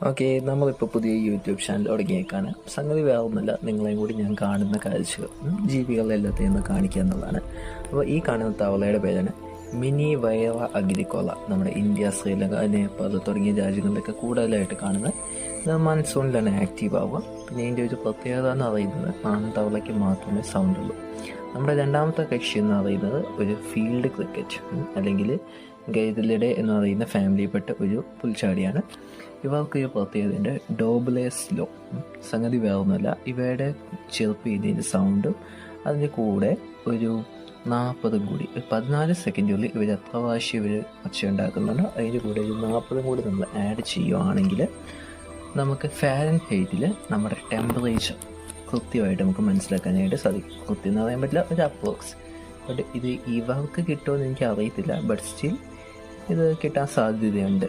Okay, നമ്മളിപ്പോൾ പുതിയ YouTube channel തുടങ്ങിയേക്കാണ്. സംഗതി വേറൊന്നുമില്ല, നിങ്ങളെയും കൂടി ഞാൻ കാണുന്ന കാഴ്ചകൾ ജീവികളെല്ലാത്തെയും ഒന്ന് കാണിക്കുക എന്നുള്ളതാണ്. അപ്പോൾ ഈ കാണുന്ന തവളയുടെ പേരാണ് മിനി വൈറ അഗ്രിക്കോള. നമ്മുടെ ഇന്ത്യ, ശ്രീലങ്ക, നേപ്പാൾ തുടങ്ങിയ രാജ്യങ്ങളിലൊക്കെ കൂടുതലായിട്ട് കാണുന്നത്. ഇത് മൺസൂണിലാണ് ആക്റ്റീവ് ആവുക. പിന്നെ ഇതിൻ്റെ ഒരു പ്രത്യേകത എന്ന് പറയുന്നത് ആൺതവളയ്ക്ക് മാത്രമേ സൗണ്ട് ഉള്ളൂ. നമ്മുടെ രണ്ടാമത്തെ കക്ഷി എന്ന് പറയുന്നത് ഒരു ഫീൽഡ് ക്രിക്കറ്റ് അല്ലെങ്കിൽ ഗൈതലിഡെ എന്ന് പറയുന്ന ഫാമിലിയിൽപ്പെട്ട ഒരു പുൽച്ചാടിയാണ്. ഇവർക്ക് ഈ പ്രത്യേകതയുണ്ട്, ഡോബ്ലേസ്ലോ. സംഗതി വേറൊന്നുമല്ല, ഇവയുടെ ചെറുപ്പ് ചെയ്തതിൻ്റെ സൗണ്ടും അതിൻ്റെ കൂടെ ഒരു 40 കൂടി 14 സെക്കൻഡുള്ളിൽ ഇവർ എത്ര പ്രാവശ്യം ഇവർ ഒച്ച ഉണ്ടാക്കുന്നുണ്ടോ അതിൻ്റെ കൂടെ ഒരു 40 കൂടി നമ്മൾ ആഡ് ചെയ്യുകയാണെങ്കിൽ നമുക്ക് ഫാരൻഹൈറ്റിൽ നമ്മുടെ ടെമ്പറേച്ചർ കൃത്യമായിട്ട് നമുക്ക് മനസ്സിലാക്കാനായിട്ട് സാധിക്കും. കൃത്യം എന്ന് പറയാൻ പറ്റില്ല, ഒരു അപ്രോക്സ്. ബട്ട് ഇത് ഇവർക്ക് കിട്ടുമെന്ന് എനിക്ക് അറിയത്തില്ല. ബട്ട് സ്റ്റിൽ ഇത് കിട്ടാൻ സാധ്യതയുണ്ട്.